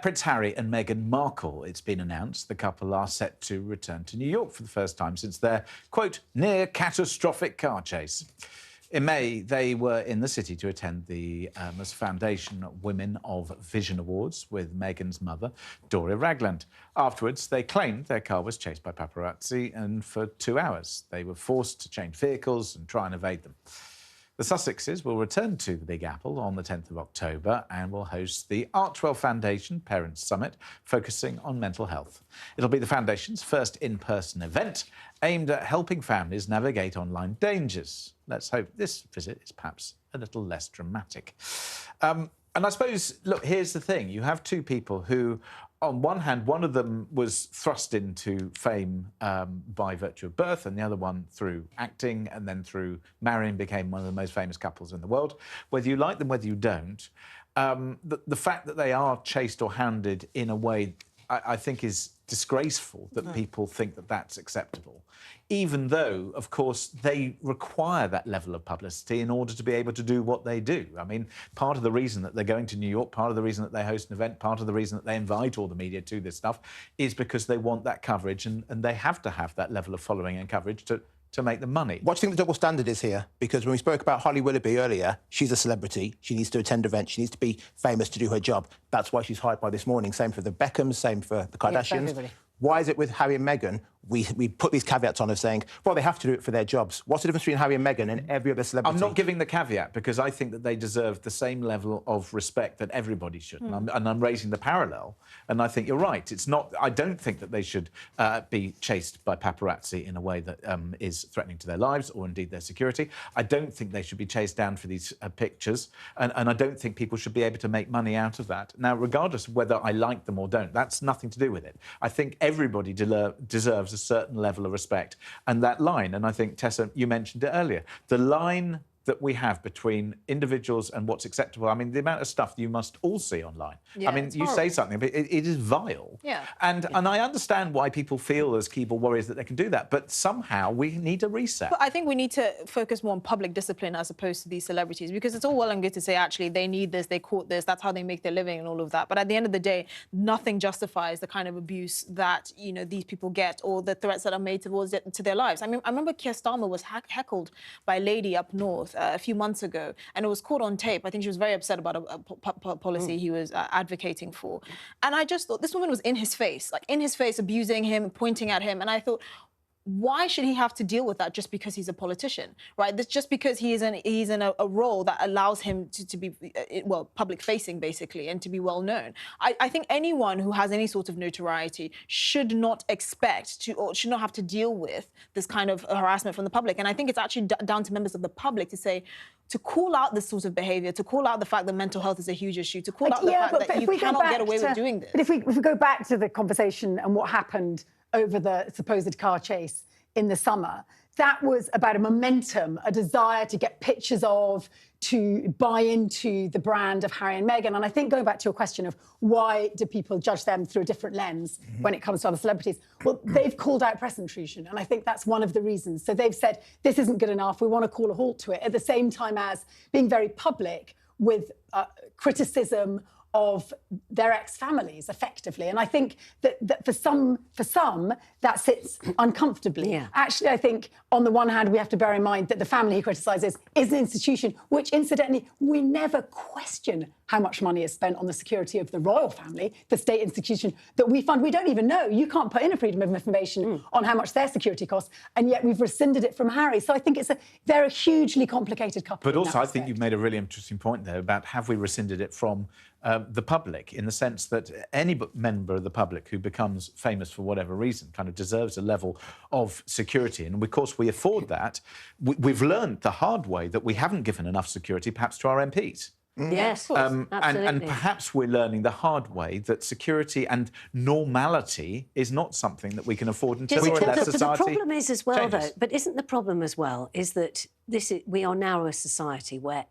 Prince Harry and Meghan Markle, it's been announced the couple are set to return to New York for the first time since their, quote, near catastrophic car chase. In May, they were in the city to attend the Amos Foundation Women of Vision Awards with Meghan's mother, Doria Ragland. Afterwards, they claimed their car was chased by paparazzi, and for 2 hours they were forced to change vehicles and try and evade them. The Sussexes will return to the Big Apple on the 10th of October and will host the Archewell Foundation Parents Summit, focusing on mental health. It'll be the Foundation's first in-person event aimed at helping families navigate online dangers. Let's hope this visit is perhaps a little less dramatic. And I suppose, look, here's the thing. You have two people who, on one hand, one of them was thrust into fame by virtue of birth, and the other one through acting, and then through marrying became one of the most famous couples in the world. Whether you like them, whether you don't, the fact that they are chased or hounded in a way I think is disgraceful, that people think that that's acceptable, even though, of course, they require that level of publicity in order to be able to do what they do. I mean, part of the reason that they're going to New York, part of the reason that they host an event, part of the reason that they invite all the media to this stuff is because they want that coverage, and they have to have that level of following and coverage to make the money. What do you think the double standard is here? Because when we spoke about Holly Willoughby earlier, she's a celebrity. She needs to attend events. She needs to be famous to do her job. That's why she's hired by This Morning. Same for the Beckhams, same for the Kardashians. Yes, why is it with Harry and Meghan, we put these caveats on of saying, well, they have to do it for their jobs? What's the difference between Harry and Meghan and every other celebrity? I'm not giving the caveat because I think that they deserve the same level of respect that everybody should. And I'm raising the parallel. And I think you're right. It's not. I don't think that they should be chased by paparazzi in a way that is threatening to their lives or indeed their security. I don't think they should be chased down for these pictures. And I don't think people should be able to make money out of that. Now, regardless of whether I like them or don't, that's nothing to do with it. I think everybody deserves a certain level of respect. And that line, and I think, Tessa, you mentioned it earlier, the line that we have between individuals and what's acceptable. I mean, the amount of stuff you must all see online. Yeah, I mean, you say something, but it is vile. Yeah. And I understand why people feel as keyboard warriors that they can do that, but somehow we need a reset. But I think we need to focus more on public discipline as opposed to these celebrities, because it's all well and good to say, actually, they need this, they caught this, that's how they make their living and all of that. But at the end of the day, nothing justifies the kind of abuse that, you know, these people get or the threats that are made towards to their lives. I mean, I remember Keir Starmer was heckled by a lady up north a few months ago, and it was caught on tape. I think she was very upset about a policy he was advocating for. And I just thought this woman was in his face, like in his face, abusing him, pointing at him. And I thought, why should he have to deal with that just because he's a politician, right? This just because he's in a role that allows him to be, well, public-facing, basically, and to be well-known. I think anyone who has any sort of notoriety should not expect to, or should not have to deal with this kind of harassment from the public. And I think it's actually down to members of the public to say, to call out this sort of behaviour, to call out the fact that mental health is a huge issue, to call out the fact that you cannot get away with doing this. But if we go back to the conversation and what happened over the supposed car chase in the summer, that was about a momentum, a desire to get pictures of, to buy into the brand of Harry and Meghan. And I think going back to your question of why do people judge them through a different lens when it comes to other celebrities, well, they've called out press intrusion, and I think that's one of the reasons. So they've said, this isn't good enough, we want to call a halt to it, at the same time as being very public with criticism of their ex-families, effectively. And I think that for some, that sits uncomfortably. Yeah. Actually, I think, on the one hand, we have to bear in mind that the family he criticises is an institution which, incidentally, we never question how much money is spent on the security of the royal family, the state institution that we fund. We don't even know. You can't put in a freedom of information on how much their security costs, and yet we've rescinded it from Harry. So I think they're a hugely complicated couple. But also, I think you've made a really interesting point there about have we rescinded it from the public, in the sense that any member of the public who becomes famous for whatever reason kind of deserves a level of security. And of course, we afford that. We've learned the hard way that we haven't given enough security, perhaps, to our MPs. Yes, and perhaps we're learning the hard way that security and normality is not something that we can afford until society the problem is as well, changes. though, but isn't the problem as well, is that we are now a society where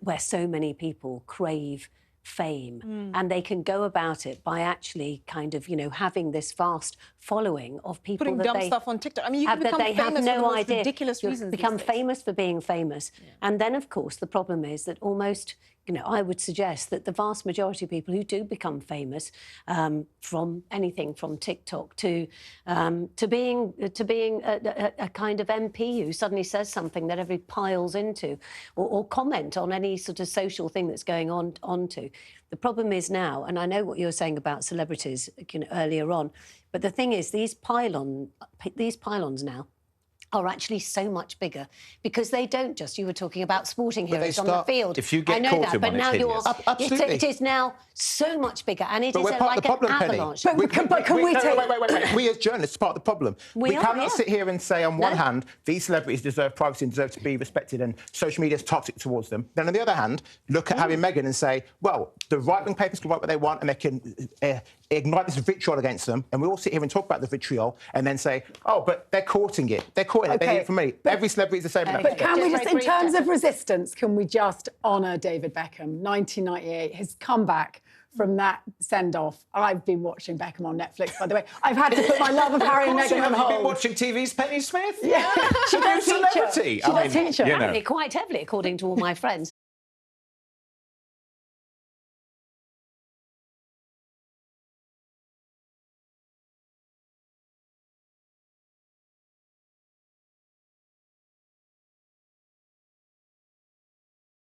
where so many people crave fame, and they can go about it by actually kind of, you know, having this vast following of people putting dumb stuff on TikTok. I mean, you can become famous for the most ridiculous reasons. Become famous for being famous, and then, of course, the problem is that almost you know, I would suggest that the vast majority of people who do become famous, from anything from TikTok to being a kind of MP who suddenly says something that everybody piles into, or comment on any sort of social thing that's going on onto. The problem is now, and I know what you were saying about celebrities, you know, earlier on, but the thing is, these pylons now are actually so much bigger because they don't just, you were talking about sporting heroes on the field. If you get I know caught that, in but one, now it's you're, hideous. Absolutely. it is now so much bigger, and it is we're part like of the problem, an Penny. avalanche. But can we take... Wait. We as journalists are part of the problem. We are, cannot yeah. sit here and say, on one hand, these celebrities deserve privacy and deserve to be respected and social media is toxic towards them. Then, on the other hand, look at Harry and Meghan and say, well, the right-wing papers can write what they want and they can ignite this vitriol against them. And we all sit here and talk about the vitriol and then say, oh, but they're courting it. They're courting it. They need it from me. Every celebrity is the same. But can we Just just, in very terms brief, of resistance, can we just honour David Beckham? 1998, his comeback from that send-off. I've been watching Beckham on Netflix, by the way. I've had to put my love of Harry and Meghan on Have you been hold. watching TV's Penny Smith? Yeah, she does celebrity. She does teach her. you know. Quite heavily, according to all my friends.